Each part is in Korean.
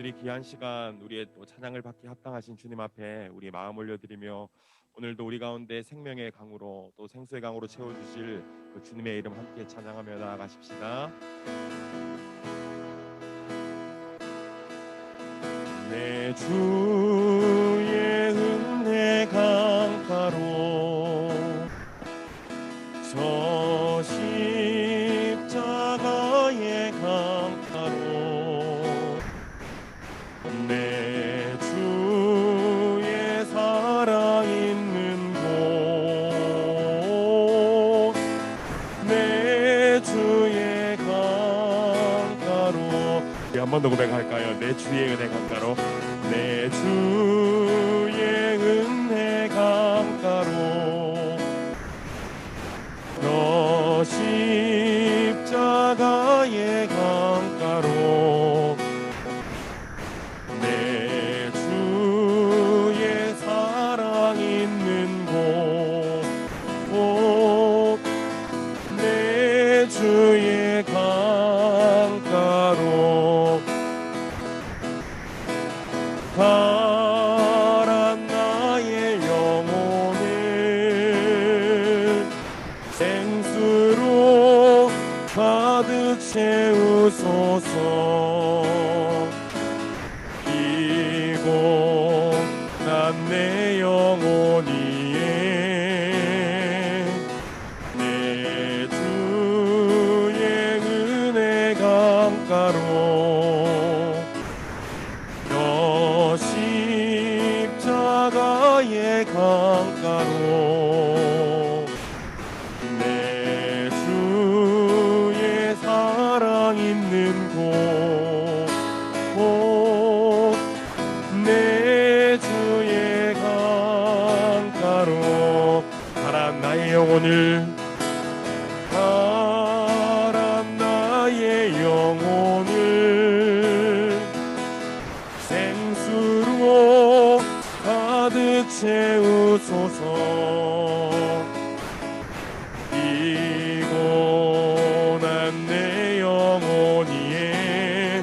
오늘이 귀한 시간 우리의 또 찬양을 받기 합당하신 주님 앞에 우리 마음 올려드리며 오늘도 우리 가운데 생명의 강으로 또 생수의 강으로 채워주실 그 주님의 이름 함께 찬양하며 나아가십시다. 내 주의 은혜 강가로 저 십자가의 강가로 내 주의 사랑 있는 곳 내 주의 강가로 한 번 더 고백할까요? 내 주의 은혜 강가로 내 주의 은혜 강가로 저 십자가의 강가로 내 주의 사랑 있는 곳 내 주의 강가로 바란 나의 영혼을 생수로 가득 채우소서. 피곤한 내 영혼이에 내 주의 은혜 강가로 저 십자가의 강가로 내 주의 사랑 있는 곳 내 주의 강가로 바란 나의 영혼을 바란 나의 영혼을 생수로 가득 채우소서. 피곤한 내 영혼이에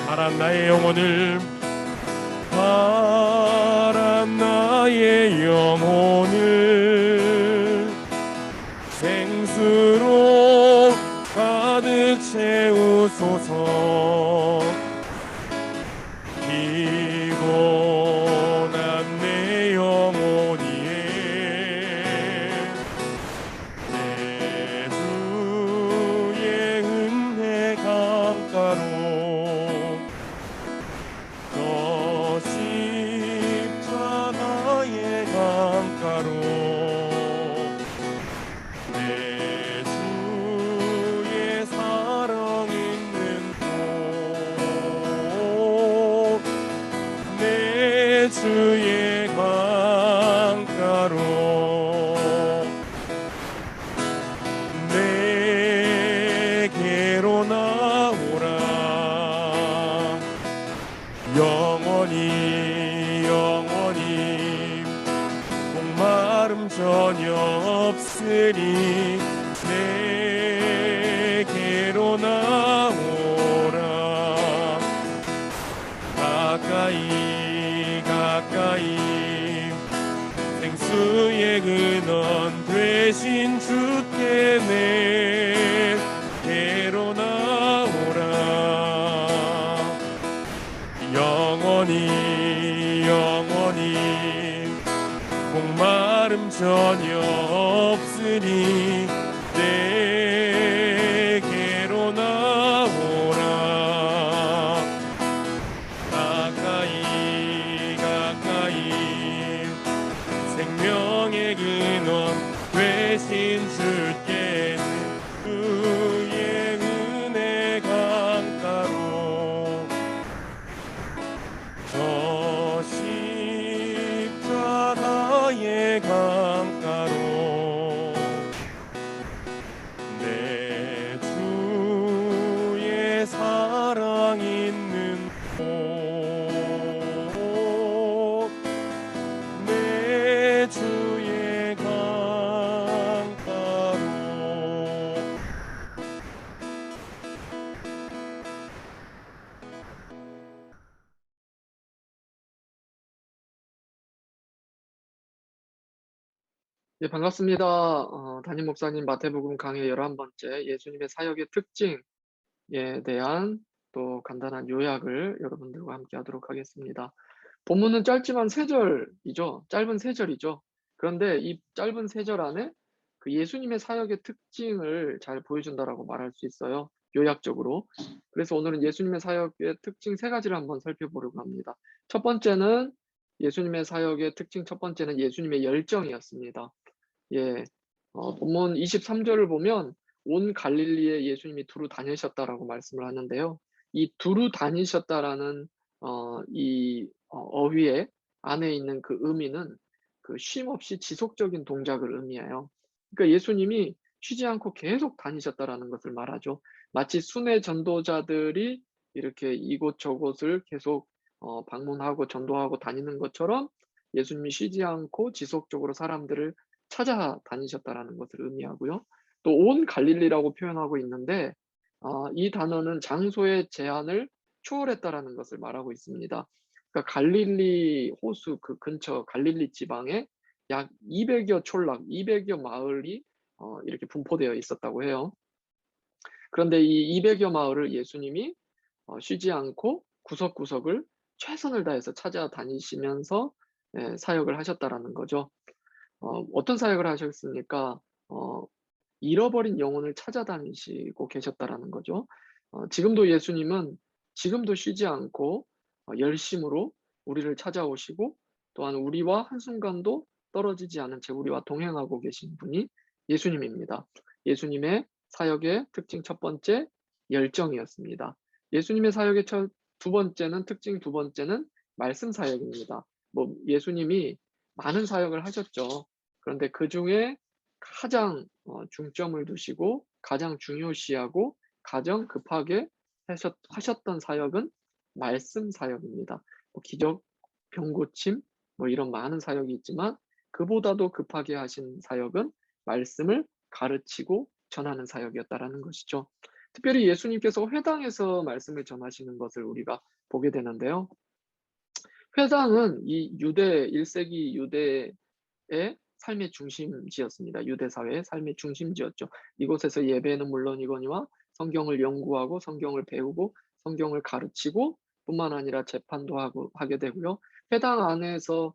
바란 나의 영혼을 바란 나의 영혼을 생수로 가득 채우소서. 피곤한 내 영혼이에 내 주의 은혜 강가로 저 십자가의 강가로 내 주의 사랑 있는 곳 내 주의 강가로 내게로 나오라. 영원히 목마름 전혀 없으니 내게로 나오라. 가까이 생수의 근원 되신 주께 내게로 나오라. 영원히 목마름 전혀 없으니 내게로 나오라. 가까이 생명의 근원 되신 주께 그의 은혜 강가로 저 십자가의 강가로 내 주의 사랑 있는 곳 내 주의 강가로 네, 반갑습니다. 담임 목사님 마태복음 강의 11번째 예수님의 사역의 특징에 대한 또 간단한 요약을 여러분들과 함께 하도록 하겠습니다. 본문은 짧지만 세 절이죠. 짧은 세 절이죠. 그런데 이 짧은 세 절 안에 그 예수님의 사역의 특징을 잘 보여준다라고 말할 수 있어요. 요약적으로. 그래서 오늘은 예수님의 사역의 특징 세 가지를 한번 살펴보려고 합니다. 첫 번째는 예수님의 사역의 특징 첫 번째는 예수님의 열정이었습니다. 예. 본문 23절을 보면 온 갈릴리에 예수님이 두루 다니셨다라고 말씀을 하는데요. 이 두루 다니셨다라는 어휘의 안에 있는 그 의미는 그 쉼 없이 지속적인 동작을 의미해요. 그러니까 예수님이 쉬지 않고 계속 다니셨다라는 것을 말하죠. 마치 순회 전도자들이 이렇게 이곳저곳을 계속 방문하고 전도하고 다니는 것처럼 예수님이 쉬지 않고 지속적으로 사람들을 찾아다니셨다라는 것을 의미하고요. 또 온 갈릴리라고 표현하고 있는데 이 단어는 장소의 제한을 초월했다라는 것을 말하고 있습니다. 그러니까 갈릴리 호수 그 근처 갈릴리 지방에 약 200여 촌락, 200여 마을이 이렇게 분포되어 있었다고 해요. 그런데 이 200여 마을을 예수님이 쉬지 않고 구석구석을 최선을 다해서 찾아다니시면서 사역을 하셨다라는 거죠. 어떤 사역을 하셨습니까? 어 잃어버린 영혼을 찾아다니시고 계셨다라는 거죠. 지금도 예수님은 지금도 쉬지 않고 열심으로 우리를 찾아오시고 또한 우리와 한순간도 떨어지지 않은 채 우리와 동행하고 계신 분이 예수님입니다. 예수님의 사역의 특징 첫 번째 열정이었습니다. 예수님의 사역의 두 번째는 특징 두 번째는 말씀 사역입니다. 뭐 예수님이 많은 사역을 하셨죠. 그런데 그중에 가장 중점을 두시고 가장 중요시하고 가장 급하게 하셨던 사역은 말씀 사역입니다. 뭐 기적, 병 고침 뭐 이런 많은 사역이 있지만 그보다도 급하게 하신 사역은 말씀을 가르치고 전하는 사역이었다라는 것이죠. 특별히 예수님께서 회당에서 말씀을 전하시는 것을 우리가 보게 되는데요. 회당은 이 유대 1세기 유대의 삶의 중심지였습니다. 유대 사회의 삶의 중심지였죠. 이곳에서 예배는 물론이거니와 성경을 연구하고 성경을 배우고 성경을 가르치고 뿐만 아니라 재판도 하게 되고요. 회당 안에서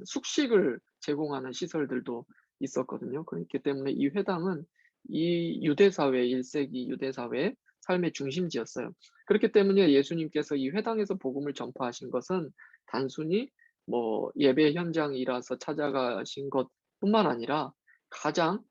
숙식을 제공하는 시설들도 있었거든요. 그렇기 때문에 이 회당은 이 유대 사회 1세기 유대 사회의 삶의 중심지였어요. 그렇기 때문에 예수님께서 이 회당에서 복음을 전파하신 것은 단순히 뭐 예배 현장이라서 찾아가신 것뿐만 아니라 가장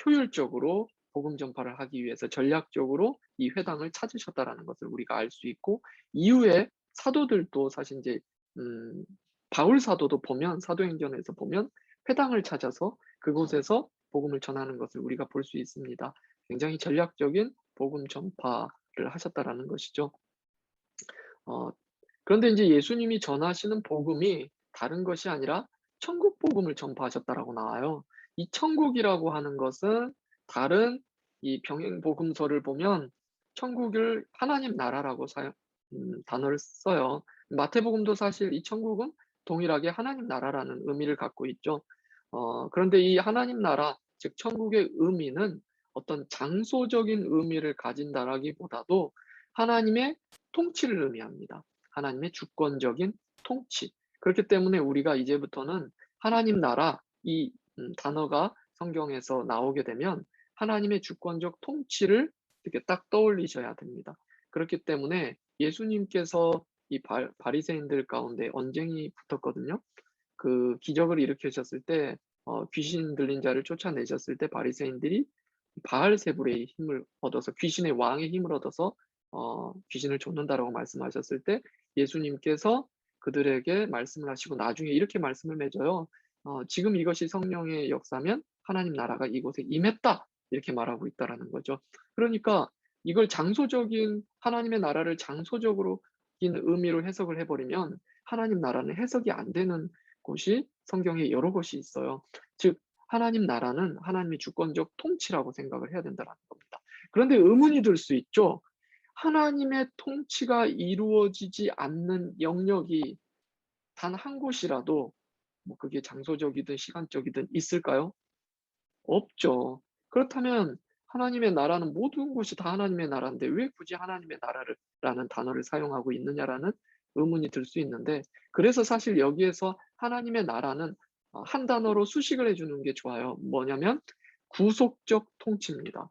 효율적으로 복음 전파를 하기 위해서 전략적으로 이 회당을 찾으셨다라는 것을 우리가 알 수 있고 이후에 사도들도 사실 인제 음 바울 사도도 보면 사도행전에서 보면 회당을 찾아서 그곳에서 복음을 전하는 것을 우리가 볼 수 있습니다. 굉장히 전략적인 복음 전파를 하셨다라는 것이죠. 어 그런데 인제 예수님이 전하시는 복음이 다른 것이 아니라 천국 복음을 전파하셨다라고 나와요. 이 천국이라고 하는 것은 다른 이 병행 복음서를 보면 천국을 하나님 나라라고 단어를 써요. 마태복음도 사실 이 천국은 동일하게 하나님 나라라는 의미를 갖고 있죠. 그런데 이 하나님 나라 즉 천국의 의미는 어떤 장소적인 의미를 가진다라기보다도 하나님의 통치를 의미합니다. 하나님의 주권적인 통치. 그렇기 때문에 우리가 이제부터는 하나님 나라 이 단어가 성경에서 나오게 되면 하나님의 주권적 통치를 이렇게 딱 떠올리셔야 됩니다. 그렇기 때문에 예수님께서 이 바리새인들 가운데 언쟁이 붙었거든요. 그 기적을 일으키셨을 때 귀신 들린 자를 쫓아내셨을 때 바리새인들이 바알세불의 힘을 얻어서 귀신의 왕의 힘을 얻어서 귀신을 쫓는다라고 말씀하셨을 때 예수님께서 그들에게 말씀을 하시고 나중에 이렇게 말씀을 맺어요. "지금 이것이 성령의 역사면 하나님 나라가 이곳에 임했다." 이렇게 말하고 있다라는 거죠. 그러니까 이걸 장소적인 하나님의 나라를 장소적으로 인 의미로 해석을 해 버리면 하나님 나라는 해석이 안 되는 곳이 성경에 여러 곳이 있어요. 즉 하나님 나라는 하나님의 주권적 통치라고 생각을 해야 된다라는 겁니다. 그런데 의문이 들 수 있죠. 하나님의 통치가 이루어지지 않는 영역이 단 한 곳이라도 뭐 그게 장소적이든 시간적이든 있을까요? 없죠. 그렇다면 하나님의 나라는 모든 곳이 다 하나님의 나라인데 왜 굳이 하나님의 나라를 라는 단어를 사용하고 있느냐라는 의문이 들 수 있는데, 그래서 사실 여기에서 하나님의 나라는 한 단어로 수식을 해 주는 게 좋아요. 뭐냐면 구속적 통치입니다.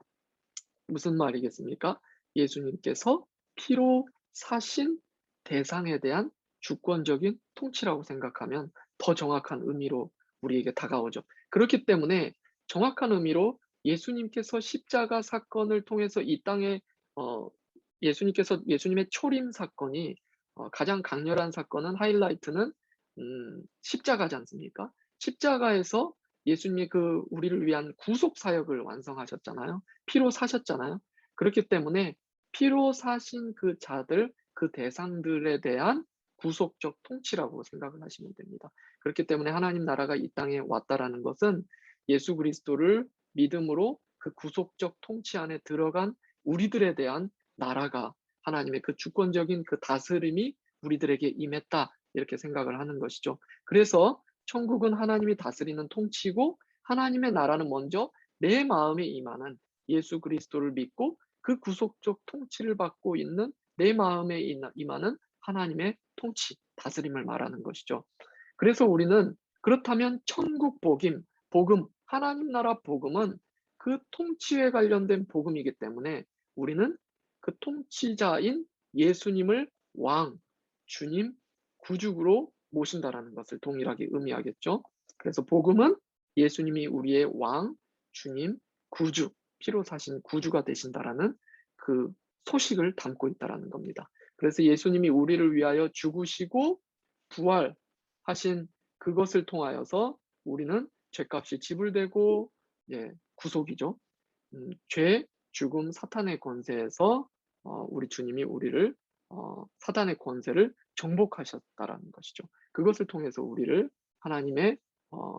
무슨 말이겠습니까? 예수님께서 피로 사신 대상에 대한 주권적인 통치라고 생각하면 더 정확한 의미로 우리에게 다가오죠. 그렇기 때문에 정확한 의미로 예수님께서 십자가 사건을 통해서 이 땅에 어 예수님의 초림 사건이 가장 강렬한 사건은 하이라이트는 십자가지 않습니까? 십자가에서 예수님이 그 우리를 위한 구속 사역을 완성하셨잖아요. 피로 사셨잖아요. 그렇기 때문에 피로 사신 그 자들, 그 대상들에 대한 구속적 통치라고 생각을 하시면 됩니다. 그렇기 때문에 하나님 나라가 이 땅에 왔다라는 것은 예수 그리스도를 믿음으로 그 구속적 통치 안에 들어간 우리들에 대한 나라가, 하나님의 그 주권적인 그 다스림이 우리들에게 임했다, 이렇게 생각을 하는 것이죠. 그래서 천국은 하나님이 다스리는 통치고 하나님의 나라는 먼저 내 마음에 임하는, 예수 그리스도를 믿고 그 구속적 통치를 받고 있는 내 마음에 임하는 하나님의 통치, 다스림을 말하는 것이죠. 그래서 우리는 그렇다면 천국 복음, 하나님 나라 복음은 그 통치에 관련된 복음이기 때문에 우리는 그 통치자인 예수님을 왕, 주님, 구주로 모신다라는 것을 동일하게 의미하겠죠. 그래서 복음은 예수님이 우리의 왕, 주님, 구주, 피로 사신 구주가 되신다라는 그 소식을 담고 있다라는 겁니다. 그래서 예수님이 우리를 위하여 죽으시고 부활하신 그것을 통하여서 우리는 죄값이 지불되고, 예, 구속이죠. 죄, 죽음, 사탄의 권세에서 우리 주님이 우리를 사단의 권세를 정복하셨다라는 것이죠. 그것을 통해서 우리를 하나님의 어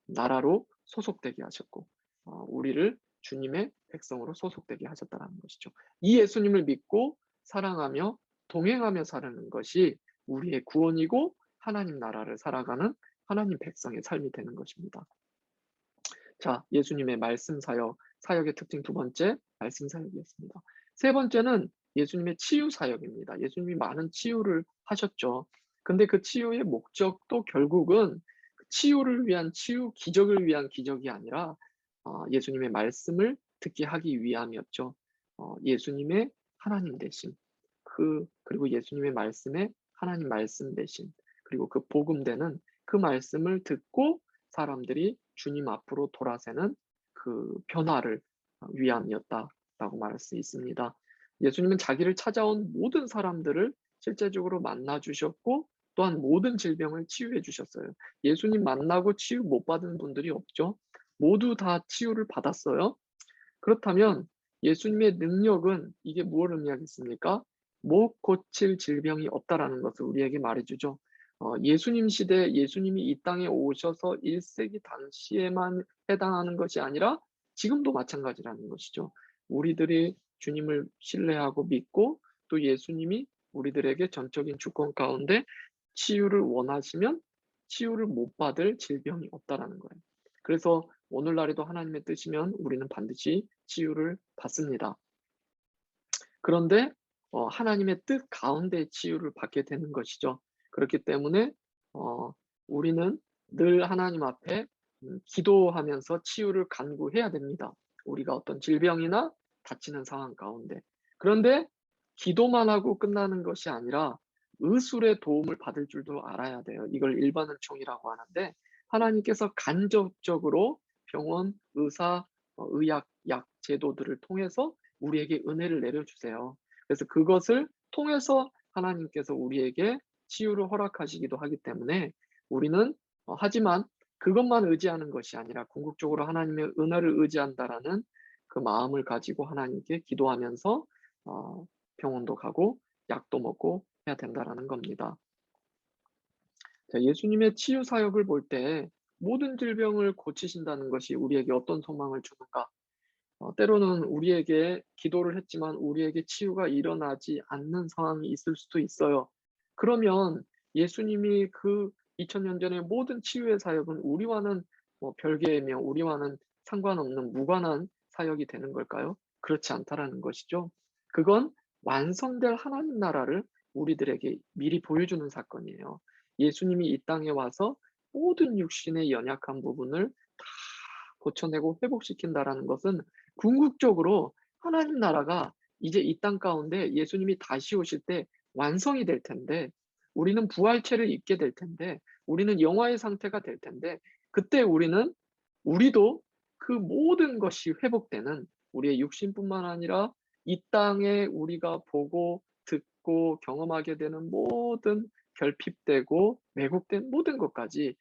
나라로 소속되게 하셨고, 우리를 주님의 백성으로 소속되게 하셨다라는 것이죠. 이 예수님을 믿고 사랑하며 동행하며 사는 것이 우리의 구원이고 하나님 나라를 살아가는 하나님 백성의 삶이 되는 것입니다. 자, 예수님의 말씀 사역, 사역의 특징 두 번째, 말씀 사역이었습니다. 세 번째는 예수님의 치유 사역입니다. 예수님이 많은 치유를 하셨죠. 근데 그 치유의 목적도 결국은 그 치유를 위한 치유, 기적을 위한 기적이 아니라 예수님의 말씀을 듣게 하기 위함이었죠. 예수님의 하나님 되심, 그리고 예수님의 말씀에 하나님 말씀 되심, 그리고 그 복음되는 그 말씀을 듣고 사람들이 주님 앞으로 돌아서는 그 변화를 위함이었다라고 말할 수 있습니다. 예수님은 자기를 찾아온 모든 사람들을 실제적으로 만나 주셨고 또한 모든 질병을 치유해 주셨어요. 예수님 만나고 치유 못 받은 분들이 없죠. 모두 다 치유를 받았어요. 그렇다면 예수님의 능력은 이게 무엇을 의미하겠습니까? 못 고칠 질병이 없다라는 것을 우리에게 말해 주죠. 예수님 시대에 예수님이 이 땅에 오셔서 1 세기 당시에만 해당하는 것이 아니라 지금도 마찬가지라는 것이죠. 우리들이 주님을 신뢰하고 믿고 또 예수님이 우리들에게 전적인 주권 가운데 치유를 원하시면 치유를 못 받을 질병이 없다라는 거예요. 그래서 오늘날에도 하나님의 뜻이면 우리는 반드시 치유를 받습니다. 그런데 하나님의 뜻 가운데 치유를 받게 되는 것이죠. 그렇기 때문에 우리는 늘 하나님 앞에 기도하면서 치유를 간구해야 됩니다. 우리가 어떤 질병이나 다치는 상황 가운데. 그런데 기도만 하고 끝나는 것이 아니라 의술의 도움을 받을 줄도 알아야 돼요. 이걸 일반은총이라고 하는데 하나님께서 간접적으로 병원, 의사, 의학, 약 제도들을 통해서 우리에게 은혜를 내려주세요. 그래서 그것을 통해서 하나님께서 우리에게 치유를 허락하시기도 하기 때문에 우리는 하지만 그것만 의지하는 것이 아니라 궁극적으로 하나님의 은혜를 의지한다라는 그 마음을 가지고 하나님께 기도하면서 병원도 가고 약도 먹고 해야 된다라는 겁니다. 자, 예수님의 치유 사역을 볼 때 모든 질병을 고치신다는 것이 우리에게 어떤 소망을 주는가? 때로는 우리에게 기도를 했지만 우리에게 치유가 일어나지 않는 상황이 있을 수도 있어요. 그러면 예수님이 그 2000년 전의 모든 치유의 사역은 우리와는 뭐 별개이며 우리와는 상관없는 무관한 사역이 되는 걸까요? 그렇지 않다라는 것이죠. 그건 완성될 하나님 나라를 우리들에게 미리 보여주는 사건이에요. 예수님이 이 땅에 와서 모든 육신의 연약한 부분을 다 고쳐내고 회복시킨다라는 것은 궁극적으로 하나님 나라가 이제 이 땅 가운데 예수님이 다시 오실 때 완성이 될 텐데, 우리는 부활체를 입게 될 텐데, 우리는 영화의 상태가 될 텐데, 그때 우리도 그 모든 것이 회복되는, 우리의 육신뿐만 아니라 이 땅에 우리가 보고 듣고 경험하게 되는 모든 결핍되고 왜곡된 모든 것까지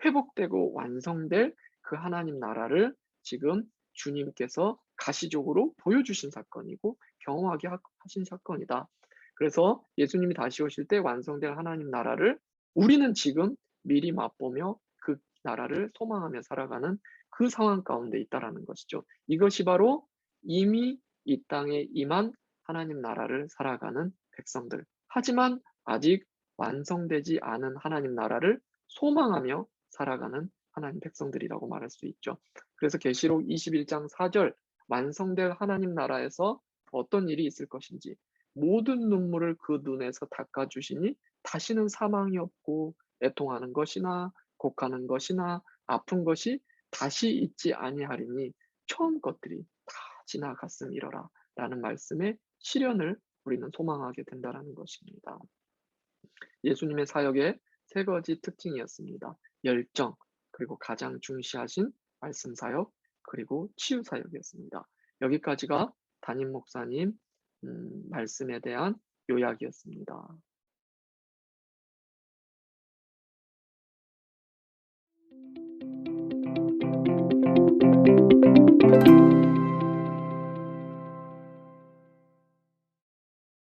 회복되고 완성될 그 하나님 나라를 지금 주님께서 가시적으로 보여주신 사건이고 경험하게 하신 사건이다. 그래서 예수님이 다시 오실 때 완성될 하나님 나라를 우리는 지금 미리 맛보며 그 나라를 소망하며 살아가는 그 상황 가운데 있다라는 것이죠. 이것이 바로 이미 이 땅에 임한 하나님 나라를 살아가는 백성들. 하지만 아직 완성되지 않은 하나님 나라를 소망하며 살아가는 하나님 백성들이라고 말할 수 있죠. 그래서 계시록 21장 4절, 완성될 하나님 나라에서 어떤 일이 있을 것인지 모든 눈물을 그 눈에서 닦아 주시니 다시는 사망이 없고 애통하는 것이나 곡하는 것이나 아픈 것이 다시 있지 아니하리니 처음 것들이 다 지나갔음이러라 라는 말씀의 실현을 우리는 소망하게 된다라는 것입니다. 예수님의 사역의 세 가지 특징이었습니다. 열정, 그리고 가장 중시하신 말씀 사역, 그리고 치유 사역이었습니다. 여기까지가 담임 목사님 말씀에 대한 요약이었습니다.